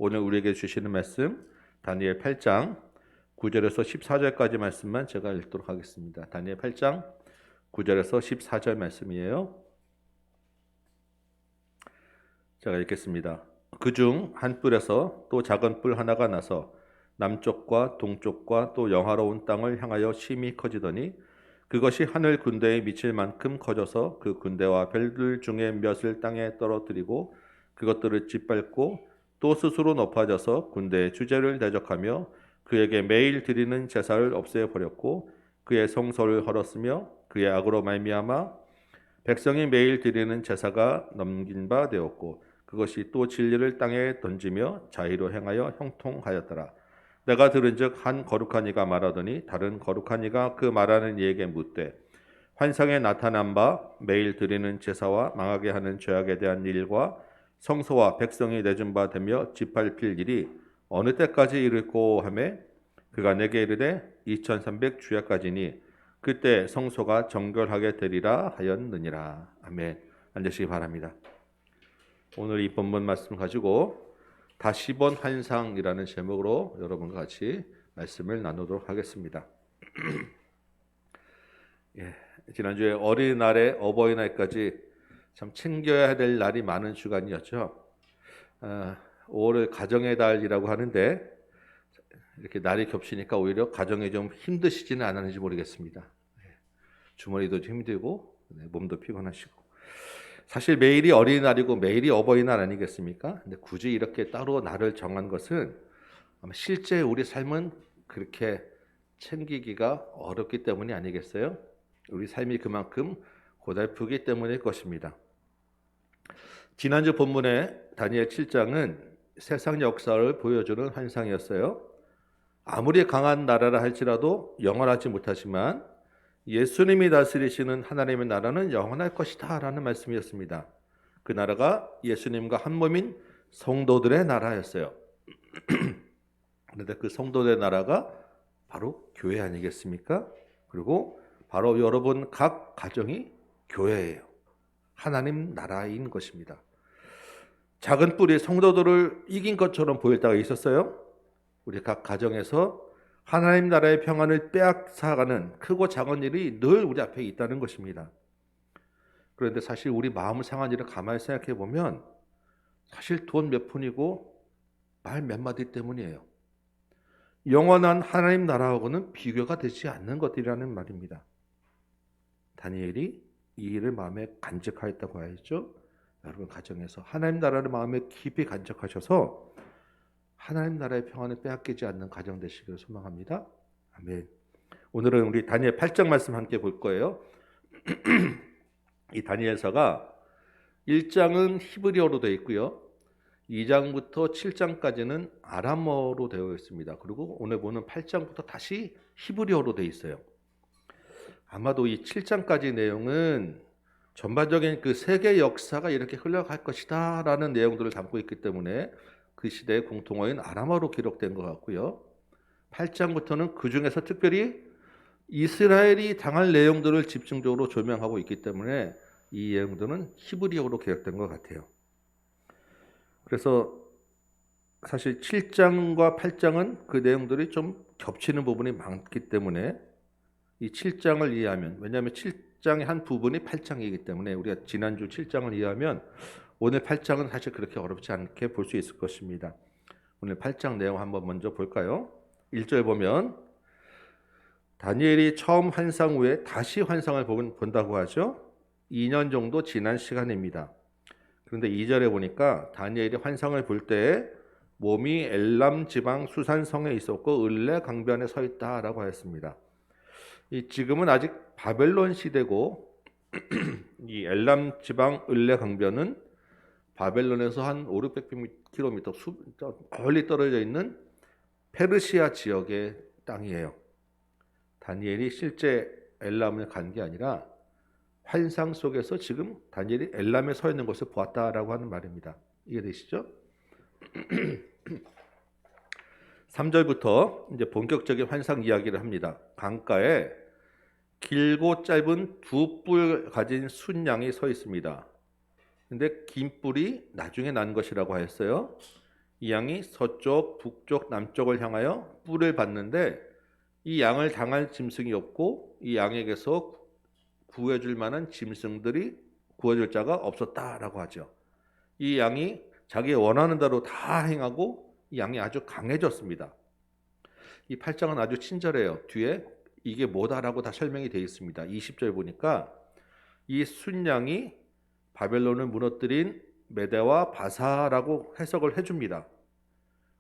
오늘 우리에게 주시는 말씀 다니엘 8장 9절에서 14절까지 말씀만 제가 읽도록 하겠습니다. 다니엘 8장 9절에서 14절 말씀이에요. 제가 읽겠습니다. 그중 한 뿔에서 또 작은 뿔 하나가 나서 남쪽과 동쪽과 또 영화로운 땅을 향하여 심히 커지더니 그것이 하늘 군대에 미칠 만큼 커져서 그 군대와 별들 중에 몇을 땅에 떨어뜨리고 그것들을 짓밟고 또 스스로 높아져서 군대의 주제를 대적하며 그에게 매일 드리는 제사를 없애버렸고 그의 성소를 헐었으며 그의 악으로 말미암아 백성이 매일 드리는 제사가 넘긴 바 되었고 그것이 또 진리를 땅에 던지며 자의로 행하여 형통하였더라. 내가 들은즉 한 거룩한 이가 말하더니 다른 거룩한 이가 그 말하는 이에게 묻되 환상에 나타난 바 매일 드리는 제사와 망하게 하는 죄악에 대한 일과 성소와 백성이 내준 바 되며 짓밟힐 일이 어느 때까지 이르고 하매 그가 내게 이르되 2300 주야까지니 그때 성소가 정결하게 되리라 하였느니라. 아멘. 앉으시기 바랍니다. 오늘 이 본문 말씀 가지고 다시 본 환상이라는 제목으로 여러분과 같이 말씀을 나누도록 하겠습니다. 지난주에 어린이날에 어버이날까지 참 챙겨야 될 날이 많은 주간이었죠. 5월을 가정의 달이라고 하는데 이렇게 날이 겹치니까 오히려 가정이 좀 힘드시지는 않았는지 모르겠습니다. 주머니도 힘들고 몸도 피곤하시고 사실 매일이 어린이날이고 매일이 어버이날 아니겠습니까? 근데 굳이 이렇게 따로 날을 정한 것은 아마 실제 우리 삶은 그렇게 챙기기가 어렵기 때문이 아니겠어요? 우리 삶이 그만큼 고달프기 때문일 것입니다. 지난주 본문의 다니엘 7장은 세상 역사를 보여주는 환상이었어요. 아무리 강한 나라라 할지라도 영원하지 못하지만 예수님이 다스리시는 하나님의 나라는 영원할 것이다 라는 말씀이었습니다. 그 나라가 예수님과 한 몸인 성도들의 나라였어요. 그런데 그 성도들의 나라가 바로 교회 아니겠습니까? 그리고 바로 여러분 각 가정이 교회예요. 하나님 나라인 것입니다. 작은 뿔이 성도들을 이긴 것처럼 보일 때가 있었어요. 우리 각 가정에서 하나님 나라의 평안을 빼앗아가는 크고 작은 일이 늘 우리 앞에 있다는 것입니다. 그런데 사실 우리 마음을 상한 일을 가만히 생각해 보면 사실 돈 몇 푼이고 말 몇 마디 때문이에요. 영원한 하나님 나라하고는 비교가 되지 않는 것들이라는 말입니다. 다니엘이 이 일을 마음에 간직하였다고 하였죠. 여러분 가정에서 하나님 나라를 마음에 깊이 간직하셔서 하나님 나라의 평안을 빼앗기지 않는 가정 되시기를 소망합니다. 아멘. 오늘은 우리 다니엘 8장 말씀 함께 볼 거예요. 이 다니엘서가 1장은 히브리어로 되어 있고요. 2장부터 7장까지는 아람어로 되어 있습니다. 그리고 오늘 보는 8장부터 다시 히브리어로 되어 있어요. 아마도 이 7장까지 내용은 전반적인 그 세계 역사가 이렇게 흘러갈 것이다 라는 내용들을 담고 있기 때문에 그 시대의 공통어인 아람어로 기록된 것 같고요. 8장부터는 그 중에서 특별히 이스라엘이 당할 내용들을 집중적으로 조명하고 있기 때문에 이 내용들은 히브리어로 기록된 것 같아요. 그래서 사실 7장과 8장은 그 내용들이 좀 겹치는 부분이 많기 때문에 이 7장을 이해하면, 왜냐하면 7장의 한 부분이 8장이기 때문에 우리가 지난주 7장을 이해하면 오늘 8장은 사실 그렇게 어렵지 않게 볼 수 있을 것입니다. 오늘 8장 내용 한번 먼저 볼까요? 1절 보면 다니엘이 처음 환상 후에 다시 환상을 본다고 하죠. 2년 정도 지난 시간입니다. 그런데 2절에 보니까 다니엘이 환상을 볼 때 몸이 엘람 지방 수산성에 있었고 을레 강변에 서 있다라고 하였습니다. 지금은 아직 바벨론 시대고 이 엘람 지방 을레 강변은 바벨론에서 한 500-600km 멀리 떨어져 있는 페르시아 지역의 땅이에요. 다니엘이 실제 엘람을 간 게 아니라 환상 속에서 지금 다니엘이 엘람에 서 있는 것을 보았다라고 하는 말입니다. 이해되시죠? 3절부터 이제 본격적인 환상 이야기를 합니다. 강가에 길고 짧은 두 뿔 가진 순양이 서 있습니다. 근데 긴 뿔이 나중에 난 것이라고 하였어요. 이 양이 서쪽, 북쪽, 남쪽을 향하여 뿔을 받는데 이 양을 당할 짐승이 없고 이 양에게서 구해줄 만한 짐승들이 구해줄 자가 없었다라고 하죠. 이 양이 자기 원하는 대로 다 행하고 이 양이 아주 강해졌습니다. 이 8장은 아주 친절해요. 뒤에 이게 뭐다라고 다 설명이 되어 있습니다. 20절 보니까 이 순양이 바벨론을 무너뜨린 메대와 바사라고 해석을 해줍니다.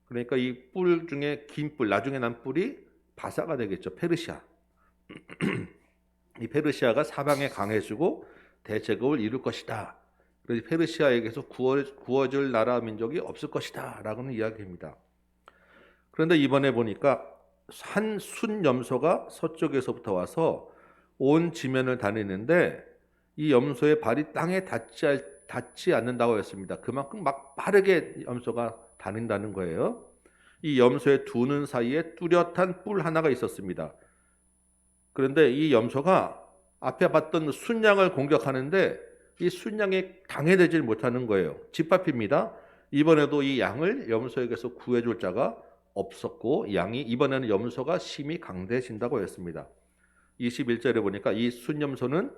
그러니까 이 뿔 중에 긴 뿔, 나중에 난 뿔이 바사가 되겠죠. 페르시아. 이 페르시아가 사방에 강해지고 대제국을 이룰 것이다. 그래서 페르시아에게서 구워줄 나라 민족이 없을 것이다 라고는 이야기입니다. 그런데 이번에 보니까 한 순염소가 서쪽에서부터 와서 온 지면을 다니는데 이 염소의 발이 땅에 닿지 않는다고 했습니다. 그만큼 막 빠르게 염소가 다닌다는 거예요. 이 염소의 두 눈 사이에 뚜렷한 뿔 하나가 있었습니다. 그런데 이 염소가 앞에 봤던 순양을 공격하는데 이 순양이 당해되질 못하는 거예요. 짓밟힙니다. 이번에도 이 양을 염소에게서 구해줄 자가 없었고 양이 이번에는 염소가 심히 강대해진다고 했습니다. 21절에 보니까 이 순염소는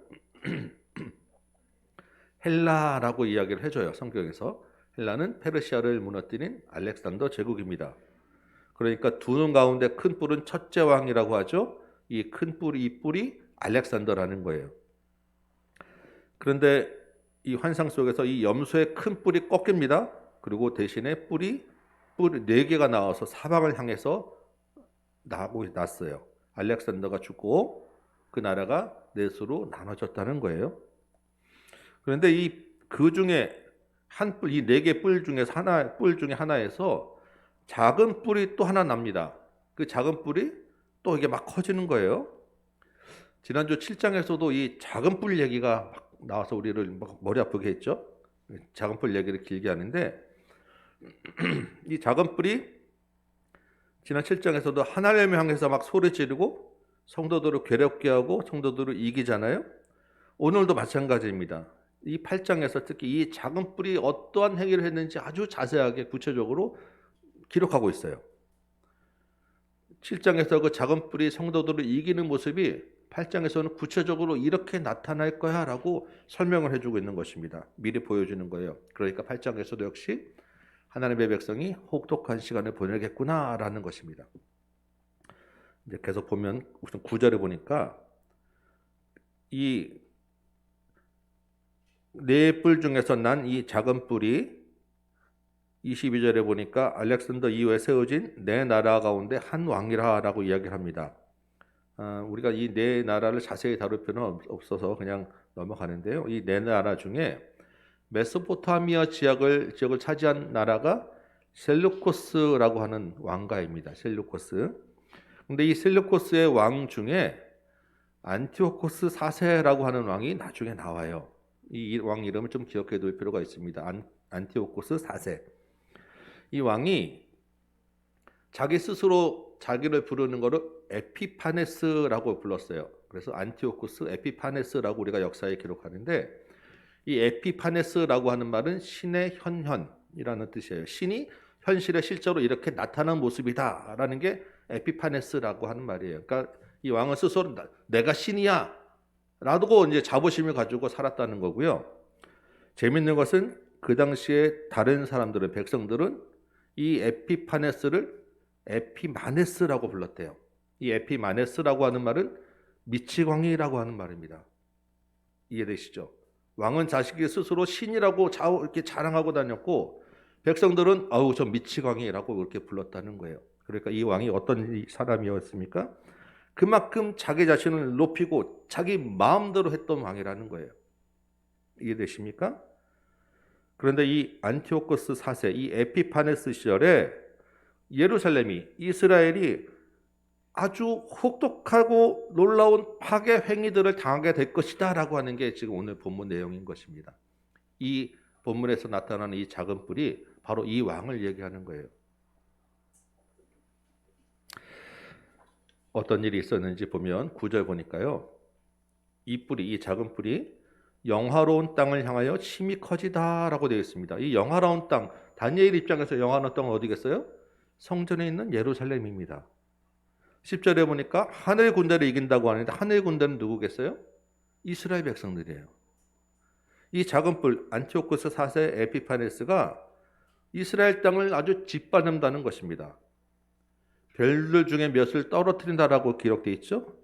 헬라라고 이야기를 해줘요. 성경에서. 헬라는 페르시아를 무너뜨린 알렉산더 제국입니다. 그러니까 두 눈 가운데 큰 뿔은 첫째 왕이라고 하죠. 이 큰 뿔이, 이 뿔이 알렉산더라는 거예요. 그런데 이 환상 속에서 이 염소의 큰 뿔이 꺾입니다. 그리고 대신에 뿔 4개가 나와서 사방을 향해서 났어요. 알렉산더가 죽고 그 나라가 넷으로 나눠졌다는 거예요. 그런데 그 중에 한 뿔, 이 4개 뿔 중에서 뿔 중에 하나에서 작은 뿔이 또 하나 납니다. 그 작은 뿔이 또 이게 막 커지는 거예요. 지난주 7장에서도 이 작은 뿔 얘기가 막 나와서 우리를 막 머리 아프게 했죠. 작은 뿔 얘기를 길게 하는데 이 작은 뿔이 지난 7장에서도 하나님을 향해서 막 소리 지르고 성도들을 괴롭게 하고 성도들을 이기잖아요. 오늘도 마찬가지입니다. 이 8장에서 특히 이 작은 뿔이 어떠한 행위를 했는지 아주 자세하게 구체적으로 기록하고 있어요. 7장에서 그 작은 뿔이 성도들을 이기는 모습이 8장에서는 구체적으로 이렇게 나타날 거야 라고 설명을 해주고 있는 것입니다. 미리 보여주는 거예요. 그러니까 8장에서도 역시 하나님의 백성이 혹독한 시간을 보내겠구나 라는 것입니다. 이제 계속 보면 우선 9절에 보니까 이 네 뿔 중에서 난 이 작은 뿔이 22절에 보니까 알렉산더 이후에 세워진 네 나라 가운데 한 왕이라 라고 이야기를 합니다. 우리가 이 네 나라를 자세히 다룰 필요는 없어서 그냥 넘어가는데요. 이 네 나라 중에 메소포타미아 지역을 차지한 나라가 셀루코스라고 하는 왕가입니다. 셀루코스. 근데 이 셀루코스의 왕 중에 안티오코스 4세라고 하는 왕이 나중에 나와요. 이 왕 이름을 좀 기억해 둘 필요가 있습니다. 안티오코스 4세. 이 왕이 자기 스스로 자기를 부르는 거를 에피파네스라고 불렀어요. 그래서 안티오코스 에피파네스라고 우리가 역사에 기록하는데 이 에피파네스라고 하는 말은 신의 현현이라는 뜻이에요. 신이 현실에 실제로 이렇게 나타난 모습이다라는 게 에피파네스라고 하는 말이에요. 그러니까 이 왕은 스스로 내가 신이야 라고 이제 자부심을 가지고 살았다는 거고요. 재밌는 것은 그 당시에 다른 사람들은 백성들은 이 에피파네스를 에피마네스라고 불렀대요. 이 에피마네스라고 하는 말은 미치광이라고 하는 말입니다. 이해되시죠? 왕은 자식이 스스로 신이라고 이렇게 자랑하고 다녔고 백성들은 아우 저 미치광이라고 이렇게 불렀다는 거예요. 그러니까 이 왕이 어떤 사람이었습니까? 그만큼 자기 자신을 높이고 자기 마음대로 했던 왕이라는 거예요. 이해되십니까? 그런데 이 안티오코스 4세, 이 에피파네스 시절에 예루살렘이, 이스라엘이 아주 혹독하고 놀라운 파괴 행위들을 당하게 될 것이다 라고 하는 게 지금 오늘 본문 내용인 것입니다. 이 본문에서 나타나는 이 작은 뿔이 바로 이 왕을 얘기하는 거예요. 어떤 일이 있었는지 보면 9절 보니까요. 이 작은 뿔이 영화로운 땅을 향하여 심히 커지다라고 되어 있습니다. 이 영화로운 땅, 다니엘 입장에서 영화로운 땅은 어디겠어요? 성전에 있는 예루살렘입니다. 10절에 보니까 하늘 군대를 이긴다고 하는데 하늘 군대는 누구겠어요? 이스라엘 백성들이에요. 이 작은 뿔 안티오코스 4세 에피파네스가 이스라엘 땅을 아주 짓밟는다는 것입니다. 별들 중에 몇을 떨어뜨린다라고 기록되어 있죠.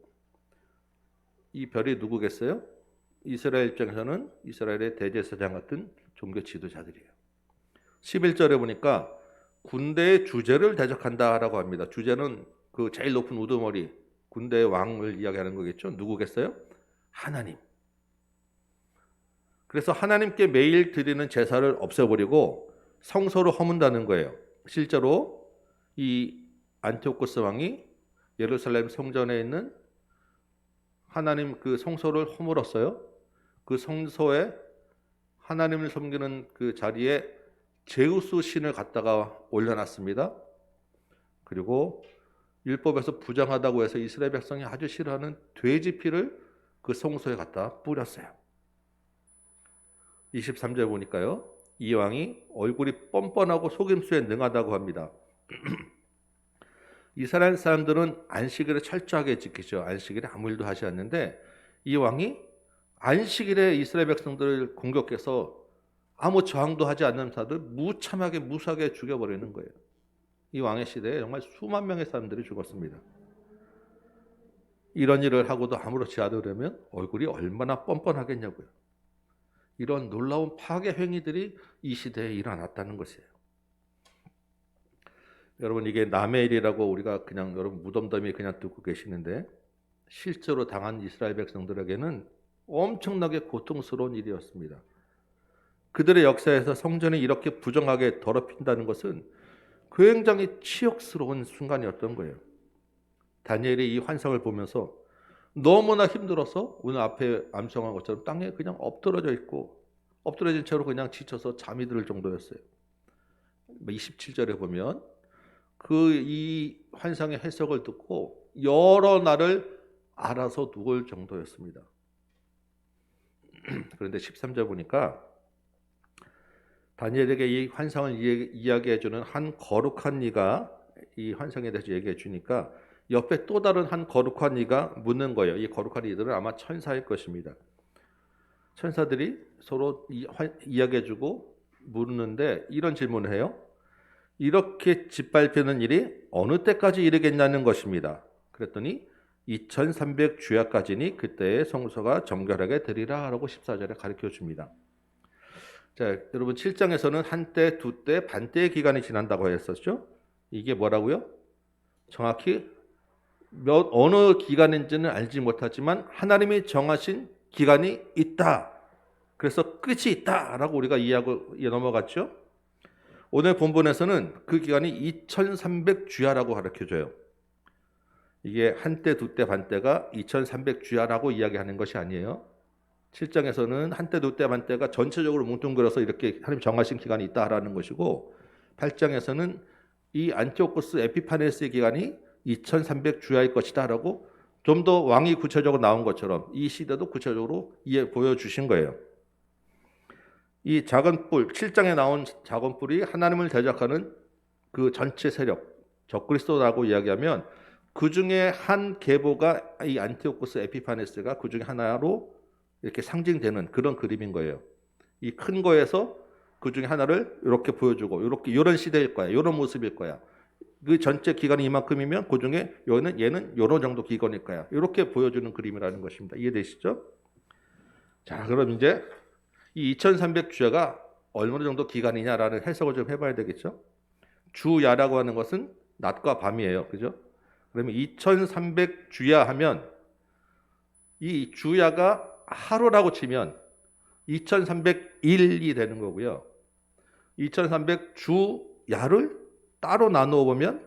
이 별이 누구겠어요? 이스라엘 입장에서는 이스라엘의 대제사장 같은 종교 지도자들이에요. 11절에 보니까 군대의 주제를 대적한다라고 합니다. 주제는 그 제일 높은 우두머리, 군대의 왕을 이야기하는 거겠죠. 누구겠어요? 하나님. 그래서 하나님께 매일 드리는 제사를 없애버리고 성소를 허문다는 거예요. 실제로 이 안티오코스 왕이 예루살렘 성전에 있는 하나님 그 성소를 허물었어요. 그 성소에 하나님을 섬기는 그 자리에 제우스 신을 갖다가 올려놨습니다. 그리고 율법에서 부정하다고 해서 이스라엘 백성이 아주 싫어하는 돼지 피를 그 성소에 갖다 뿌렸어요. 23절 보니까요. 이 왕이 얼굴이 뻔뻔하고 속임수에 능하다고 합니다. 이스라엘 사람들은 안식일을 철저하게 지키죠. 안식일에 아무 일도 하지 않는데 이 왕이 안식일에 이스라엘 백성들을 공격해서 아무 저항도 하지 않는 자들 무참하게 무사하게 죽여버리는 거예요. 이 왕의 시대에 정말 수만 명의 사람들이 죽었습니다. 이런 일을 하고도 아무렇지 않으려면 얼굴이 얼마나 뻔뻔하겠냐고요. 이런 놀라운 파괴 행위들이 이 시대에 일어났다는 것이에요. 여러분 이게 남의 일이라고 우리가 그냥 여러분 무덤덤이 그냥 듣고 계시는데 실제로 당한 이스라엘 백성들에게는 엄청나게 고통스러운 일이었습니다. 그들의 역사에서 성전이 이렇게 부정하게 더럽힌다는 것은 굉장히 치욕스러운 순간이었던 거예요. 다니엘이 이 환상을 보면서 너무나 힘들어서 오늘 앞에 암송한 것처럼 땅에 그냥 엎드러져 있고 엎드러진 채로 그냥 지쳐서 잠이 들 정도였어요. 27절에 보면 그 이 환상의 해석을 듣고 여러 날을 알아서 누울 정도였습니다. 그런데 13절 보니까 다니엘에게 이 환상을 이야기해주는 한 거룩한 이가 이 환상에 대해서 얘기해 주니까 옆에 또 다른 한 거룩한 이가 묻는 거예요. 이 거룩한 이들은 아마 천사일 것입니다. 천사들이 서로 이야기해주고 묻는데 이런 질문을 해요. 이렇게 짓밟히는 일이 어느 때까지 이르겠냐는 것입니다. 그랬더니 2300 주야까지니 그때의 성소가 정결하게 되리라 라고 14절에 가르쳐 줍니다. 자, 여러분 7장에서는 한때, 두때, 반때의 기간이 지난다고 했었죠. 이게 뭐라고요? 정확히 어느 기간인지는 알지 못하지만 하나님이 정하신 기간이 있다. 그래서 끝이 있다라고 우리가 이해하고 넘어갔죠. 오늘 본문에서는 그 기간이 2300 주야라고 가르쳐줘요. 이게 한때, 두때, 반때가 2300 주야라고 이야기하는 것이 아니에요. 7장에서는 한때, 두때, 반때가 전체적으로 뭉뚱그려서 이렇게 하나님 정하신 기간이 있다라는 것이고 8장에서는 이 안티오코스 에피파네스의 기간이 2300 주야일 것이다 라고 좀 더 왕이 구체적으로 나온 것처럼 이 시대도 구체적으로 보여주신 거예요. 이 작은 뿔, 7장에 나온 작은 뿔이 하나님을 대적하는 그 전체 세력, 적그리스도라고 이야기하면 그 중에 한 계보가 이 안티오코스 에피파네스가 그 중에 하나로 이렇게 상징되는 그런 그림인 거예요. 이 큰 거에서 그 중에 하나를 이렇게 보여주고 이런 시대일 거야, 이런 모습일 거야. 그 전체 기간이 이만큼이면 그 중에 얘는 이런 정도 기간일 거야. 이렇게 보여주는 그림이라는 것입니다. 이해되시죠? 자, 그럼 이제 이 2300 주야가 어느 정도 기간이냐라는 해석을 좀 해봐야 되겠죠? 주야라고 하는 것은 낮과 밤이에요. 그죠? 그러면 2300 주야 하면 이 주야가 하루라고 치면 2301이 되는 거고요. 2300 주야를 따로 나누어 보면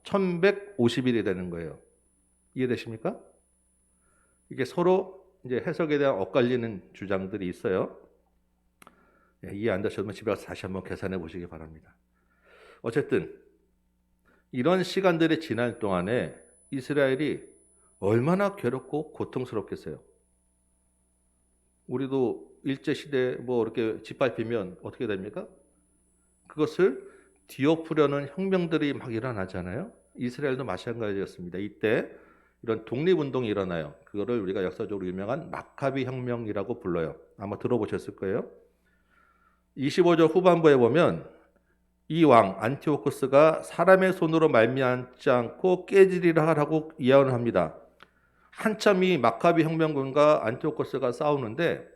1150일이 되는 거예요. 이해되십니까? 이게 서로 이제 해석에 대한 엇갈리는 주장들이 있어요. 이해 안 되셨으면 집에 가서 다시 한번 계산해 보시기 바랍니다. 어쨌든 이런 시간들이 지날 동안에 이스라엘이 얼마나 괴롭고 고통스럽겠어요. 우리도 일제 시대 뭐 이렇게 짓밟히면 어떻게 됩니까? 그것을 뒤엎으려는 혁명들이 막 일어나잖아요. 이스라엘도 마찬가지였습니다. 이때 이런 독립운동이 일어나요. 그거를 우리가 역사적으로 유명한 마카비 혁명이라고 불러요. 아마 들어보셨을 거예요. 25절 후반부에 보면 이 왕 안티오코스가 사람의 손으로 말미암지 않고 깨지리라 하라고 예언을 합니다. 한참 이 마카비 혁명군과 안티오코스가 싸우는데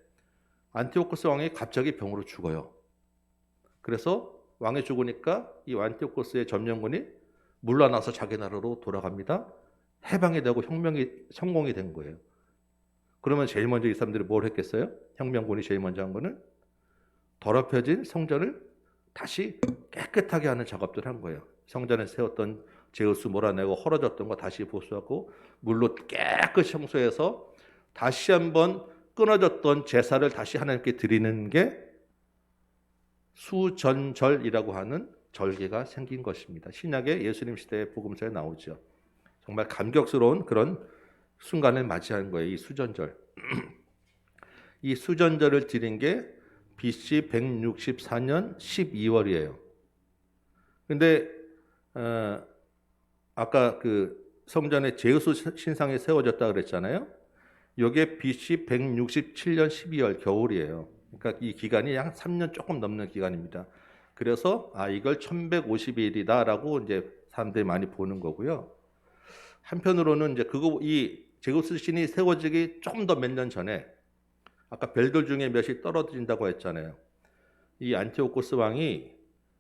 안티오코스 왕이 갑자기 병으로 죽어요. 그래서 왕이 죽으니까 이 안티오코스의 점령군이 물러나서 자기 나라로 돌아갑니다. 해방이 되고 혁명이 성공이 된 거예요. 그러면 제일 먼저 이 사람들이 뭘 했겠어요? 혁명군이 제일 먼저 한 거는 더럽혀진 성전을 다시 깨끗하게 하는 작업들을 한 거예요. 성전에 세웠던 제우스 몰아내고 헐어졌던 거 다시 보수하고 물로 깨끗이 청소해서 다시 한번 끊어졌던 제사를 다시 하나님께 드리는 게 수전절이라고 하는 절기가 생긴 것입니다. 신약의 예수님 시대의 복음서에 나오죠. 정말 감격스러운 그런 순간을 맞이하는 거예요. 이 수전절. 이 수전절을 드린 게 BC 164년 12월이에요. 근데 아까 그 성전에 제우스 신상이 세워졌다 그랬잖아요. 이게 BC 167년 12월 겨울이에요. 그러니까 이 기간이 약 3년 조금 넘는 기간입니다. 그래서 이걸 1150일이다라고 이제 사람들이 많이 보는 거고요. 한편으로는 이제 이 제우스 신이 세워지기 조금 더 몇 년 전에 아까 별들 중에 몇이 떨어진다고 했잖아요. 이 안티오코스 왕이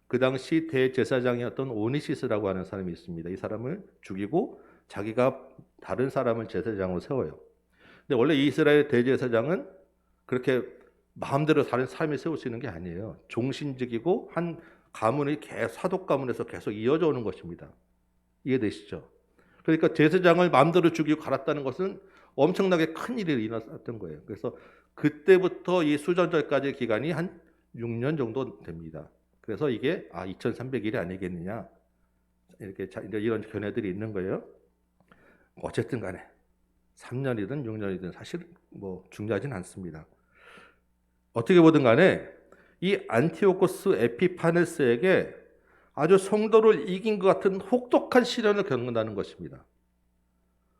그 당시 대제사장이었던 오니시스라고 하는 사람이 있습니다. 이 사람을 죽이고 자기가 다른 사람을 제사장으로 세워요. 근데 원래 이스라엘 대제사장은 그렇게 마음대로 다른 사람이 세울 수 있는 게 아니에요. 종신직이고 한 가문이 사독 가문에서 계속 이어져 오는 것입니다. 이해되시죠? 그러니까 제사장을 마음대로 죽이고 갈았다는 것은 엄청나게 큰 일이 일어났던 거예요. 그래서 그때부터 이 수전절까지 기간이 한 6년 정도 됩니다. 그래서 이게 2300일이 아니겠느냐 이렇게 이런 견해들이 있는 거예요. 어쨌든 간에 3년이든 6년이든 사실 뭐 중요하진 않습니다. 어떻게 보든 간에 이 안티오코스 에피파네스에게 아주 성도를 이긴 것 같은 혹독한 시련을 겪는다는 것입니다.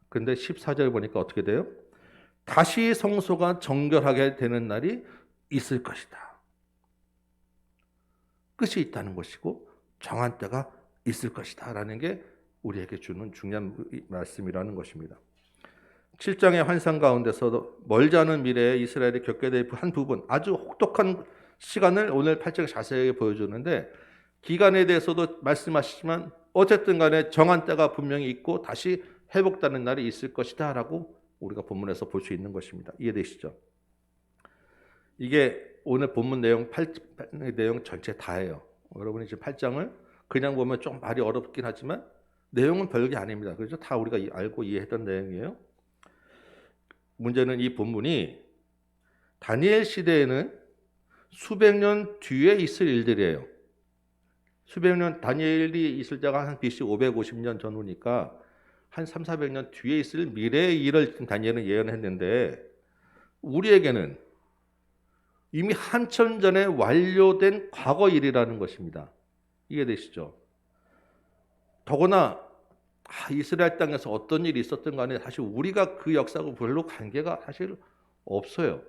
그런데 14절 보니까 어떻게 돼요? 다시 성소가 정결하게 되는 날이 있을 것이다. 끝이 있다는 것이고 정한 때가 있을 것이다 라는 게 우리에게 주는 중요한 말씀이라는 것입니다. 7장의 환상 가운데서도 멀지 않은 미래에 이스라엘이 겪게 될 한 부분, 아주 혹독한 시간을 오늘 8장 자세하게 보여주는데 기간에 대해서도 말씀하시지만 어쨌든 간에 정한 때가 분명히 있고 다시 회복되는 날이 있을 것이다 라고 우리가 본문에서 볼 수 있는 것입니다. 이해되시죠? 이게 오늘 본문 내용 8장 내용 전체 다예요. 여러분이 지금 8장을 그냥 보면 좀 말이 어렵긴 하지만 내용은 별게 아닙니다. 그래서 다 우리가 알고 이해했던 내용이에요. 문제는 이 본문이 다니엘 시대에는 수백 년 뒤에 있을 일들이에요. 수백 년 다니엘이 있을 때가 한 BC 550년 전후니까 한 3,400년 뒤에 있을 미래의 일을 다니엘은 예언했는데 우리에게는 이미 한참 전에 완료된 과거 일이라는 것입니다. 이해되시죠? 더구나 이스라엘 땅에서 어떤 일이 있었든 간에 사실 우리가 그 역사하고 별로 관계가 사실 없어요.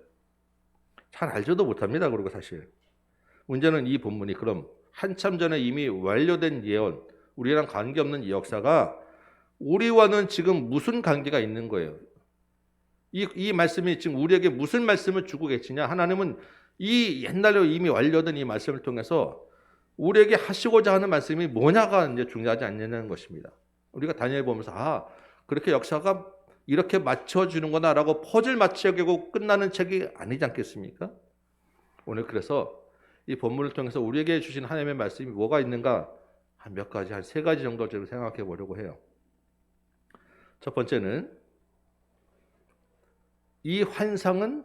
잘 알지도 못합니다. 그리고 사실 문제는 이 본문이 그럼 한참 전에 이미 완료된 예언, 우리랑 관계없는 이 역사가 우리와는 지금 무슨 관계가 있는 거예요? 이 말씀이 지금 우리에게 무슨 말씀을 주고 계시냐? 하나님은 이 옛날에 이미 완료된 이 말씀을 통해서 우리에게 하시고자 하는 말씀이 뭐냐가 이제 중요하지 않냐는 것입니다. 우리가 다니엘 보면서 그렇게 역사가 이렇게 맞춰주는구나라고 퍼즐 맞추려고 끝나는 책이 아니지 않겠습니까? 오늘 그래서 이 본문을 통해서 우리에게 주신 하나님의 말씀이 뭐가 있는가 한 몇 가지, 한 세 가지 정도 좀 생각해 보려고 해요. 첫 번째는 이 환상은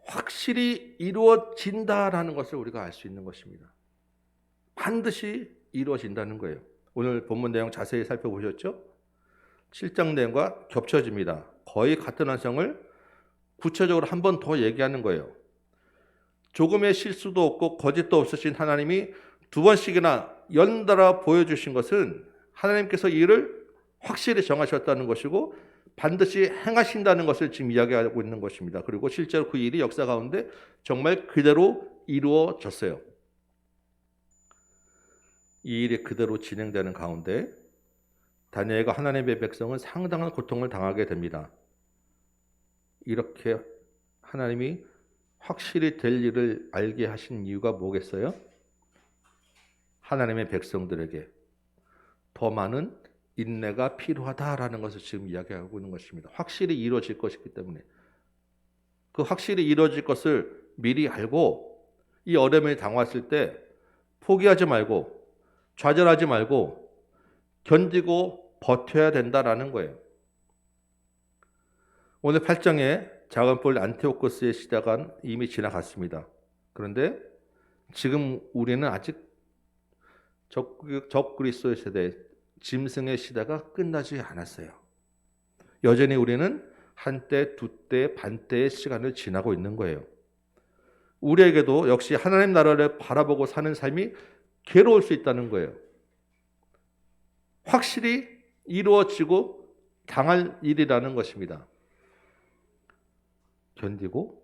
확실히 이루어진다라는 것을 우리가 알 수 있는 것입니다. 반드시 이루어진다는 거예요. 오늘 본문 내용 자세히 살펴보셨죠? 7장 내용과 겹쳐집니다. 거의 같은 환상을 구체적으로 한 번 더 얘기하는 거예요. 조금의 실수도 없고 거짓도 없으신 하나님이 두 번씩이나 연달아 보여주신 것은 하나님께서 이 일을 확실히 정하셨다는 것이고 반드시 행하신다는 것을 지금 이야기하고 있는 것입니다. 그리고 실제로 그 일이 역사 가운데 정말 그대로 이루어졌어요. 이 일이 그대로 진행되는 가운데 다니엘과 하나님의 백성은 상당한 고통을 당하게 됩니다. 이렇게 하나님이 확실히 될 일을 알게 하신 이유가 뭐겠어요? 하나님의 백성들에게 더 많은 인내가 필요하다라는 것을 지금 이야기하고 있는 것입니다. 확실히 이루어질 것이기 때문에 그 확실히 이루어질 것을 미리 알고 이 어려움에 당했을 때 포기하지 말고 좌절하지 말고 견디고 버텨야 된다라는 거예요. 오늘 8장에 작은 뿔 안티오코스의 시대가 이미 지나갔습니다. 그런데 지금 우리는 아직 적그리스도의 세대, 짐승의 시대가 끝나지 않았어요. 여전히 우리는 한때, 두때, 반때의 시간을 지나고 있는 거예요. 우리에게도 역시 하나님 나라를 바라보고 사는 삶이 괴로울 수 있다는 거예요. 확실히 이루어지고 당할 일이라는 것입니다. 견디고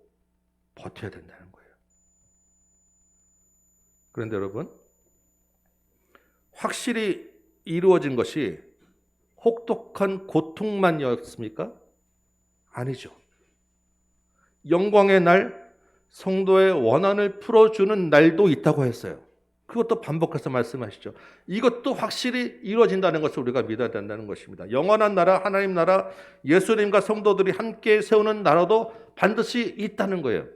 버텨야 된다는 거예요. 그런데 여러분, 확실히 이루어진 것이 혹독한 고통만이었습니까? 아니죠. 영광의 날, 성도의 원한을 풀어주는 날도 있다고 했어요. 그것도 반복해서 말씀하시죠. 이것도 확실히 이루어진다는 것을 우리가 믿어야 된다는 것입니다. 영원한 나라, 하나님 나라, 예수님과 성도들이 함께 세우는 나라도 반드시 있다는 거예요.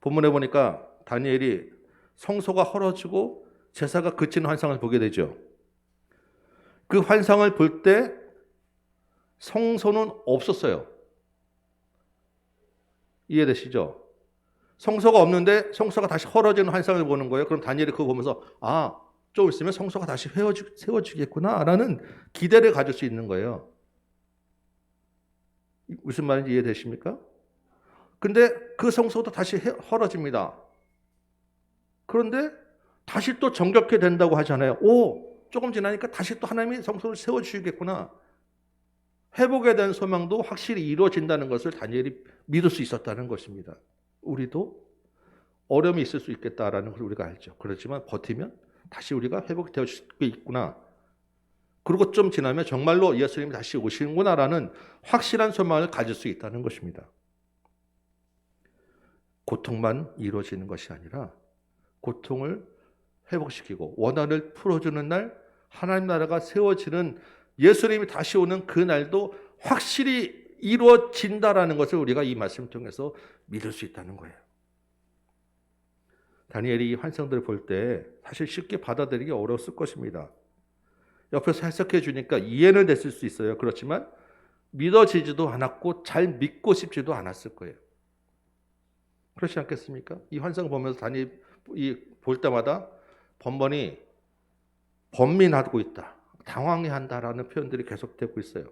본문에 보니까 다니엘이 성소가 헐어지고 제사가 그치는 환상을 보게 되죠. 그 환상을 볼 때 성소는 없었어요. 이해되시죠? 성소가 없는데 성소가 다시 헐어지는 환상을 보는 거예요. 그럼 다니엘이 그거 보면서 좀 있으면 성소가 다시 세워지겠구나 라는 기대를 가질 수 있는 거예요. 무슨 말인지 이해되십니까? 근데 그 성소도 다시 헐어집니다. 그런데 다시 또 정결케 된다고 하잖아요. 조금 지나니까 다시 또 하나님이 성소를 세워주시겠구나. 회복에 대한 소망도 확실히 이루어진다는 것을 다니엘이 믿을 수 있었다는 것입니다. 우리도 어려움이 있을 수 있겠다라는 걸 우리가 알죠. 그렇지만 버티면 다시 우리가 회복이 되어 수 있구나. 그리고 좀 지나면 정말로 예수님이 다시 오시는구나라는 확실한 소망을 가질 수 있다는 것입니다. 고통만 이루어지는 것이 아니라 고통을 회복시키고 원한을 풀어주는 날, 하나님 나라가 세워지는 예수님이 다시 오는 그 날도 확실히 이루어진다라는 것을 우리가 이 말씀을 통해서 믿을 수 있다는 거예요. 다니엘이 이 환상들을 볼 때 사실 쉽게 받아들이기 어려웠을 것입니다. 옆에서 해석해 주니까 이해는 됐을 수 있어요. 그렇지만 믿어지지도 않았고 잘 믿고 싶지도 않았을 거예요. 그렇지 않겠습니까? 이 환상을 보면서 다니엘이 볼 때마다 번번이 번민하고 있다, 당황해한다라는 표현들이 계속되고 있어요.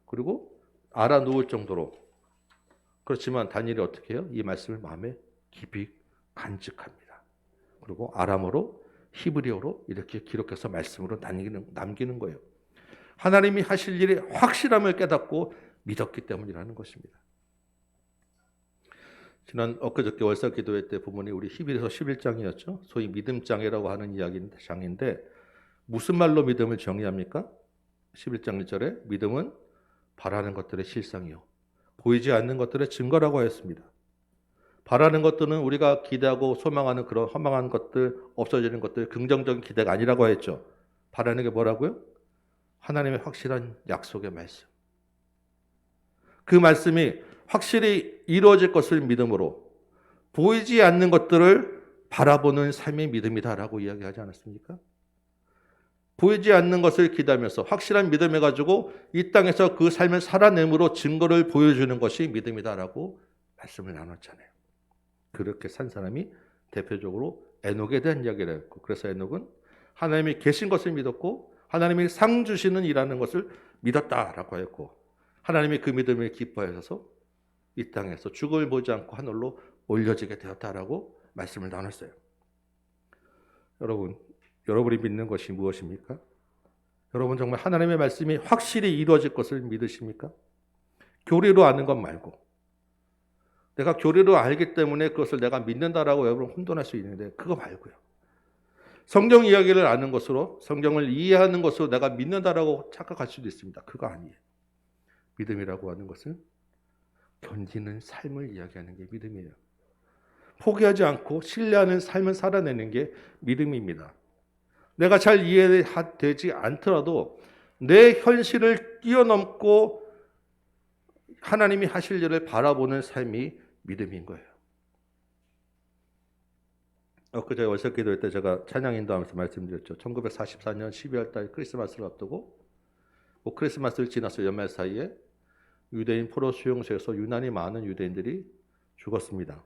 그리고 알아놓을 정도로. 그렇지만 다니엘이 어떻게 해요? 이 말씀을 마음에 깊이 간직합니다. 그리고 아람어로, 히브리어로 이렇게 기록해서 말씀으로 남기는 거예요. 하나님이 하실 일이 확실함을 깨닫고 믿었기 때문이라는 것입니다. 지난 엊그저께 월사 기도회 때 부모님 우리 히브리서 11장이었죠. 소위 믿음장이라고 하는 장인데 무슨 말로 믿음을 정의합니까? 11장 1절에 믿음은 바라는 것들의 실상이요 보이지 않는 것들의 증거라고 하였습니다. 바라는 것들은 우리가 기대하고 소망하는 그런 허망한 것들, 없어지는 것들, 긍정적인 기대가 아니라고 했죠. 바라는 게 뭐라고요? 하나님의 확실한 약속의 말씀. 그 말씀이 확실히 이루어질 것을 믿음으로 보이지 않는 것들을 바라보는 삶의 믿음이다라고 이야기하지 않았습니까? 보이지 않는 것을 기대하면서 확실한 믿음을 가지고 이 땅에서 그 삶을 살아냄으로 증거를 보여주는 것이 믿음이다라고 말씀을 나눴잖아요. 그렇게 산 사람이 대표적으로 에녹에 대한 이야기를 했고, 그래서 에녹은 하나님이 계신 것을 믿었고 하나님이 상 주시는 이라는 것을 믿었다라고 했고, 하나님이 그 믿음을 기뻐하셔서 이 땅에서 죽음을 보지 않고 하늘로 올려지게 되었다라고 말씀을 나눴어요. 여러분이 믿는 것이 무엇입니까? 여러분 정말 하나님의 말씀이 확실히 이루어질 것을 믿으십니까? 교리로 아는 것 말고 내가 교리로 알기 때문에 그것을 내가 믿는다라고 여러분 혼돈할 수 있는데 그거 말고요. 성경 이야기를 아는 것으로 성경을 이해하는 것으로 내가 믿는다라고 착각할 수도 있습니다. 그거 아니에요. 믿음이라고 하는 것은 견디는 삶을 이야기하는 게 믿음이에요. 포기하지 않고 신뢰하는 삶을 살아내는 게 믿음입니다. 내가 잘 이해되지 않더라도 내 현실을 뛰어넘고 하나님이 하실 일을 바라보는 삶이 믿음인 거예요. 엊그제 월석 기도회 때 제가 찬양 인도하면서 말씀드렸죠. 1944년 12월 달 크리스마스를 앞두고 크리스마스를 지나서 연말 사이에 유대인 포로 수용소에서 유난히 많은 유대인들이 죽었습니다.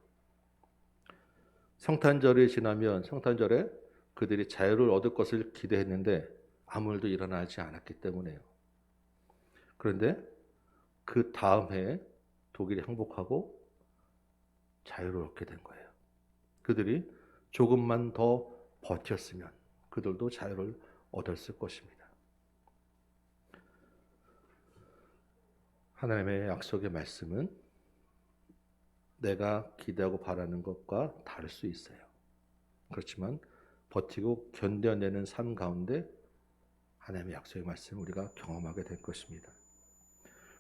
성탄절이 지나면 성탄절에 그들이 자유를 얻을 것을 기대했는데 아무 일도 일어나지 않았기 때문에요. 그런데 그 다음 해에 독일이 항복하고 자유를 얻게 된 거예요. 그들이 조금만 더 버텼으면 그들도 자유를 얻었을 것입니다. 하나님의 약속의 말씀은 내가 기대하고 바라는 것과 다를 수 있어요. 그렇지만 버티고 견뎌내는 삶 가운데 하나님의 약속의 말씀을 우리가 경험하게 될 것입니다.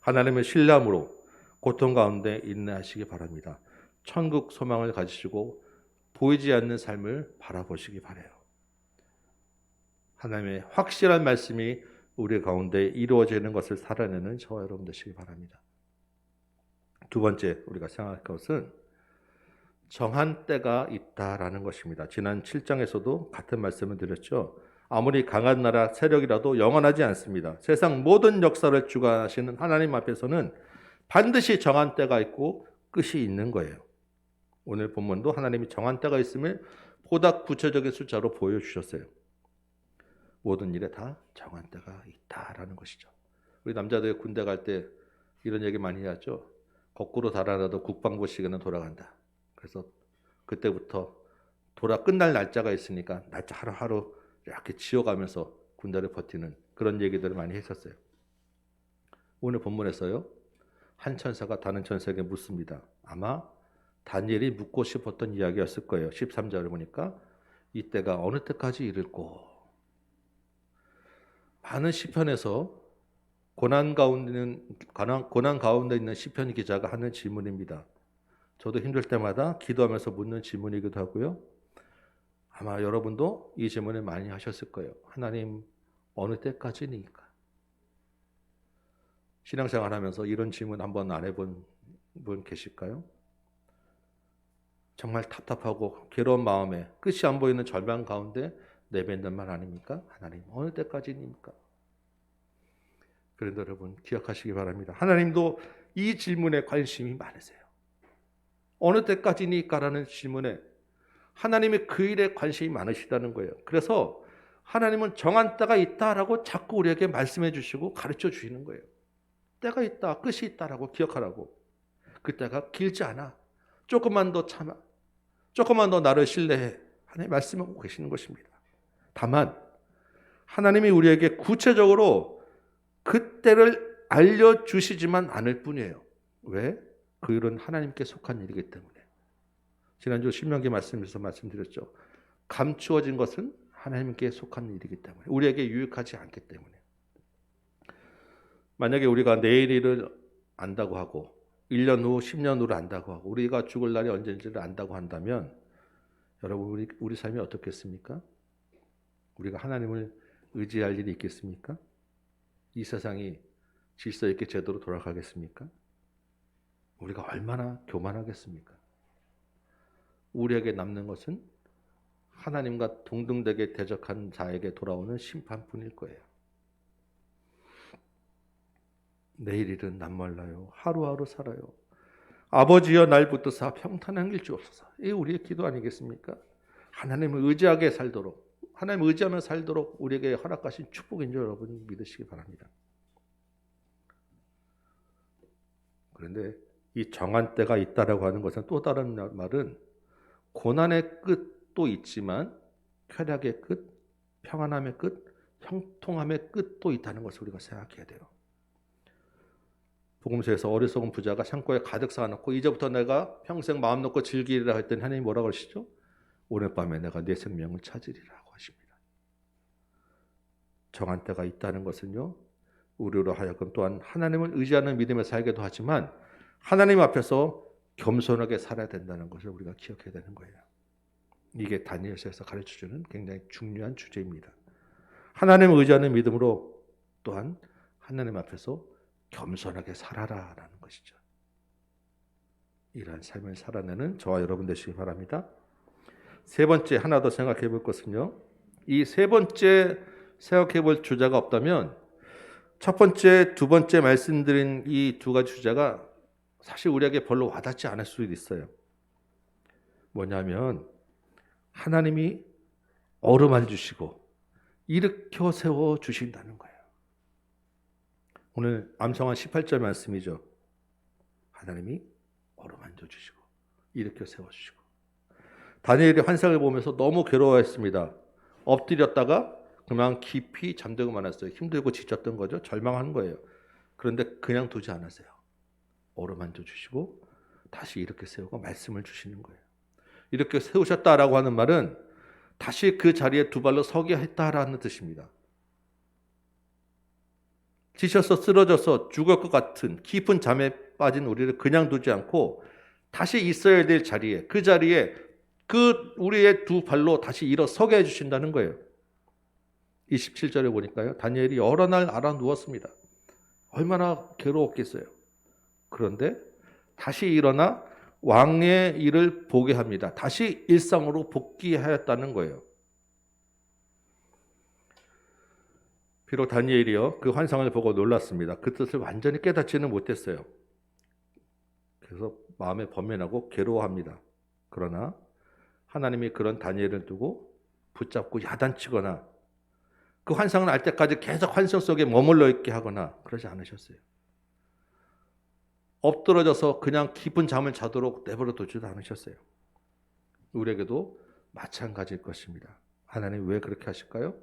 하나님을 신뢰함으로 고통 가운데 인내하시기 바랍니다. 천국 소망을 가지시고 보이지 않는 삶을 바라보시기 바라요. 하나님의 확실한 말씀이 우리 가운데 이루어지는 것을 살아내는 저와 여러분 되시기 바랍니다. 두 번째 우리가 생각할 것은 정한 때가 있다라는 것입니다. 지난 7장에서도 같은 말씀을 드렸죠. 아무리 강한 나라 세력이라도 영원하지 않습니다. 세상 모든 역사를 주관하시는 하나님 앞에서는 반드시 정한 때가 있고 끝이 있는 거예요. 오늘 본문도 하나님이 정한 때가 있음을 보다 구체적인 숫자로 보여주셨어요. 모든 일에 다 정한 때가 있다라는 것이죠. 우리 남자들 군대 갈 때 이런 얘기 많이 하죠. 거꾸로 달아나도 국방부 시계는 돌아간다. 그래서 그때부터 끝날 날짜가 있으니까 날짜 하루하루 이렇게 지어가면서 군대를 버티는 그런 얘기들을 많이 했었어요. 오늘 본문에서요. 한 천사가 다른 천사에게 묻습니다. 아마 다니엘이 묻고 싶었던 이야기였을 거예요. 13절을 보니까 이때가 어느 때까지 이를꼬. 많은 시편에서 고난 가운데 있는 시편 기자가 하는 질문입니다. 저도 힘들 때마다 기도하면서 묻는 질문이기도 하고요. 아마 여러분도 이 질문을 많이 하셨을 거예요. 하나님 어느 때까지니까? 신앙생활 하면서 이런 질문 한번 안 해본 분 계실까요? 정말 답답하고 괴로운 마음에 끝이 안 보이는 절망 가운데 내뱉는 말 아닙니까? 하나님 어느 때까지입니까? 그런데 여러분 기억하시기 바랍니다. 하나님도 이 질문에 관심이 많으세요. 어느 때까지니까라는 질문에 하나님이 그 일에 관심이 많으시다는 거예요. 그래서 하나님은 정한 때가 있다라고 자꾸 우리에게 말씀해 주시고 가르쳐 주시는 거예요. 때가 있다, 끝이 있다라고 기억하라고. 그 때가 길지 않아. 조금만 더 참아. 조금만 더 나를 신뢰해. 하나님 말씀하고 계시는 것입니다. 다만 하나님이 우리에게 구체적으로 그때를 알려주시지만 않을 뿐이에요. 왜? 그 일은 하나님께 속한 일이기 때문에. 지난주 신명기 말씀에서 말씀드렸죠. 감추어진 것은 하나님께 속한 일이기 때문에. 우리에게 유익하지 않기 때문에. 만약에 우리가 내일 일을 안다고 하고 1년 후, 10년 후를 안다고 하고 우리가 죽을 날이 언제인지를 안다고 한다면 여러분 우리 삶이 어떻겠습니까? 우리가 하나님을 의지할 일이 있겠습니까? 이 세상이 질서 있게 제대로 돌아가겠습니까? 우리가 얼마나 교만하겠습니까? 우리에게 남는 것은 하나님과 동등되게 대적한 자에게 돌아오는 심판뿐일 거예요. 내일 일은 난 몰라요. 하루하루 살아요. 아버지여 날 붙드사 평탄한 길 주옵소서. 이게 우리의 기도 아니겠습니까? 하나님을 의지하게 살도록, 하나님을 의지하며 살도록 우리에게 허락하신 축복인 줄 여러분 믿으시기 바랍니다. 그런데 이 정한 때가 있다라고 하는 것은 또 다른 말은 고난의 끝도 있지만 쾌락의 끝, 평안함의 끝, 형통함의 끝도 있다는 것을 우리가 생각해야 돼요. 복음서에서 어리석은 부자가 창고에 가득 쌓아놓고 이제부터 내가 평생 마음 놓고 즐기리라 했더니 하나님이 뭐라고 하시죠? 오늘 밤에 내가 내 생명을 찾으리라고 하십니다. 정한 때가 있다는 것은요, 우리로 하여금 또한 하나님을 의지하는 믿음에 살기도 하지만 하나님 앞에서 겸손하게 살아야 된다는 것을 우리가 기억해야 되는 거예요. 이게 다니엘서에서 가르쳐주는 굉장히 중요한 주제입니다. 하나님을 의지하는 믿음으로 또한 하나님 앞에서 겸손하게 살아라라는 것이죠. 이러한 삶을 살아내는 저와 여러분 되시기 바랍니다. 세 번째 하나 더 생각해 볼 것은요, 이 세 번째 생각해 볼 주제가 없다면 첫 번째, 두 번째 말씀드린 이 두 가지 주제가 사실 우리에게 별로 와닿지 않을 수도 있어요. 뭐냐면 하나님이 어루만 주시고 일으켜 세워 주신다는 거예요. 오늘 암송한 18절 말씀이죠. 하나님이 어루만져 주시고 일으켜 세워 주시고. 다니엘이 환상을 보면서 너무 괴로워했습니다. 엎드렸다가 그만 깊이 잠들고 말았어요. 힘들고 지쳤던 거죠. 절망한 거예요. 그런데 그냥 두지 않았어요. 어루만져 주시고 다시 이렇게 세우고 말씀을 주시는 거예요. 이렇게 세우셨다라고 하는 말은 다시 그 자리에 두 발로 서게 했다라는 뜻입니다. 지쳐서 쓰러져서 죽을 것 같은 깊은 잠에 빠진 우리를 그냥 두지 않고 다시 있어야 될 자리에, 그 자리에 그 우리의 두 발로 다시 일어서게 해주신다는 거예요. 27절에 보니까요, 다니엘이 여러 날 알아 누웠습니다. 얼마나 괴로웠겠어요. 그런데 다시 일어나 왕의 일을 보게 합니다. 다시 일상으로 복귀하였다는 거예요. 비록 다니엘이요, 그 환상을 보고 놀랐습니다. 그 뜻을 완전히 깨닫지는 못했어요. 그래서 마음에 번민하고 괴로워합니다. 그러나 하나님이 그런 다니엘을 두고 붙잡고 야단치거나 그 환상을 알 때까지 계속 환상 속에 머물러 있게 하거나 그러지 않으셨어요. 엎드러져서 그냥 깊은 잠을 자도록 내버려 두지도 않으셨어요. 우리에게도 마찬가지일 것입니다. 하나님 왜 그렇게 하실까요?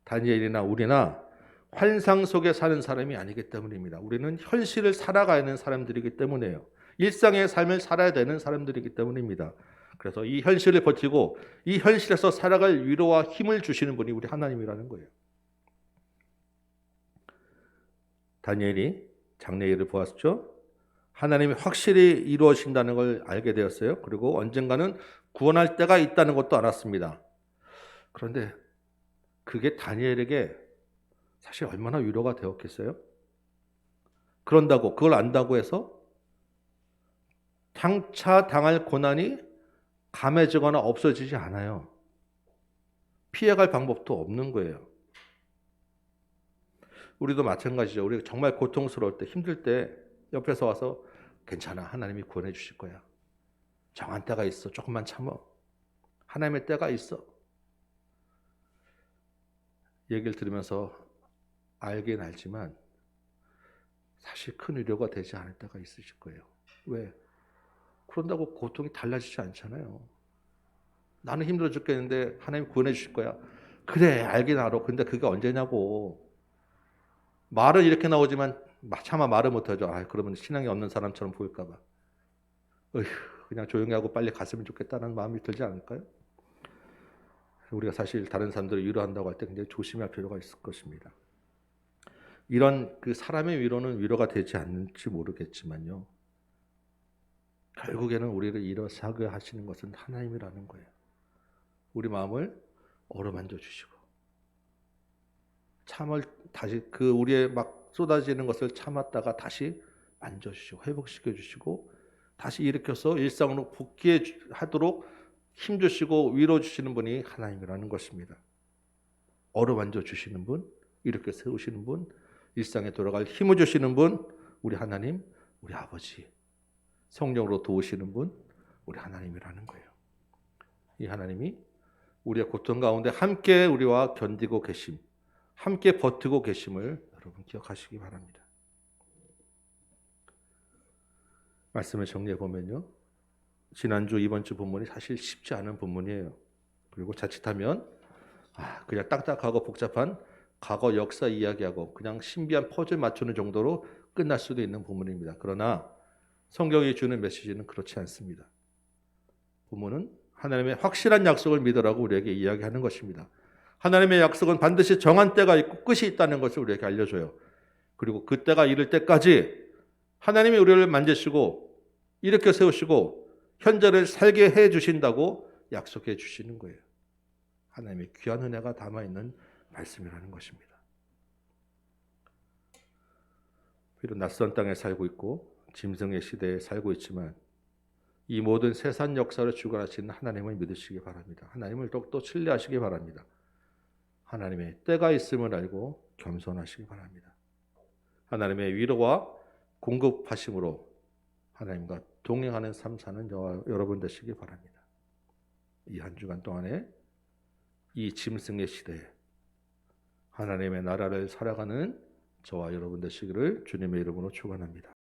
다니엘이나 우리나 환상 속에 사는 사람이 아니기 때문입니다. 우리는 현실을 살아가야 하는 사람들이기 때문이에요. 일상의 삶을 살아야 되는 사람들이기 때문입니다. 그래서 이 현실을 버티고 이 현실에서 살아갈 위로와 힘을 주시는 분이 우리 하나님이라는 거예요. 다니엘이 장래 일을 보았죠. 하나님이 확실히 이루어진다는 걸 알게 되었어요. 그리고 언젠가는 구원할 때가 있다는 것도 알았습니다. 그런데 그게 다니엘에게 사실 얼마나 위로가 되었겠어요? 그런다고, 그걸 안다고 해서 장차 당할 고난이 감해지거나 없어지지 않아요. 피해갈 방법도 없는 거예요. 우리도 마찬가지죠. 우리가 정말 고통스러울 때, 힘들 때 옆에서 와서 괜찮아, 하나님이 구원해 주실 거야. 정한 때가 있어, 조금만 참어. 하나님의 때가 있어. 얘기를 들으면서 알긴 알지만 사실 큰 위로가 되지 않을 때가 있으실 거예요. 왜? 그런다고 고통이 달라지지 않잖아요. 나는 힘들어 죽겠는데 하나님 구원해 주실 거야. 그래, 알긴 알아. 근데 그게 언제냐고. 말은 이렇게 나오지만 차마 말을 못하죠. 그러면 신앙이 없는 사람처럼 보일까 봐. 그냥 조용히 하고 빨리 갔으면 좋겠다는 마음이 들지 않을까요? 우리가 사실 다른 사람들을 위로한다고 할 때 굉장히 조심할 필요가 있을 것입니다. 이런 그 사람의 위로는 위로가 되지 않을지 모르겠지만요. 결국에는 우리를 일어서게 하시는 것은 하나님이라는 거예요. 우리 마음을 어루만져 주시고 참을 다시 그 우리의 막 쏟아지는 것을 참았다가 다시 만져 주시고 회복시켜 주시고 다시 일으켜서 일상으로 복귀하도록 힘 주시고 위로 주시는 분이 하나님이라는 것입니다. 어루만져 주시는 분, 이렇게 세우시는 분, 일상에 돌아갈 힘을 주시는 분, 우리 하나님, 우리 아버지. 성령으로 도우시는 분, 우리 하나님이라는 거예요. 이 하나님이 우리의 고통 가운데 함께 우리와 견디고 계심, 함께 버티고 계심을 여러분 기억하시기 바랍니다. 말씀을 정리해 보면요. 지난주 이번 주 본문이 사실 쉽지 않은 본문이에요. 그리고 자칫하면 그냥 딱딱하고 복잡한 과거 역사 이야기하고 그냥 신비한 퍼즐 맞추는 정도로 끝날 수도 있는 본문입니다. 그러나 성경이 주는 메시지는 그렇지 않습니다. 본문은 하나님의 확실한 약속을 믿으라고 우리에게 이야기하는 것입니다. 하나님의 약속은 반드시 정한 때가 있고 끝이 있다는 것을 우리에게 알려줘요. 그리고 그 때가 이를 때까지 하나님이 우리를 만지시고 일으켜 세우시고 현재를 살게 해 주신다고 약속해 주시는 거예요. 하나님의 귀한 은혜가 담아있는 말씀이라는 것입니다. 비록 낯선 땅에 살고 있고 짐승의 시대에 살고 있지만 이 모든 세상 역사를 주관하시는 하나님을 믿으시기 바랍니다. 하나님을 더욱더 신뢰하시기 바랍니다. 하나님의 때가 있음을 알고 겸손하시기 바랍니다. 하나님의 위로와 공급하심으로 하나님과 동행하는 삶 사는 저와 여러분 되시기 바랍니다. 이 한 주간 동안에 이 짐승의 시대에 하나님의 나라를 살아가는 저와 여러분 되시기를 주님의 이름으로 축원합니다.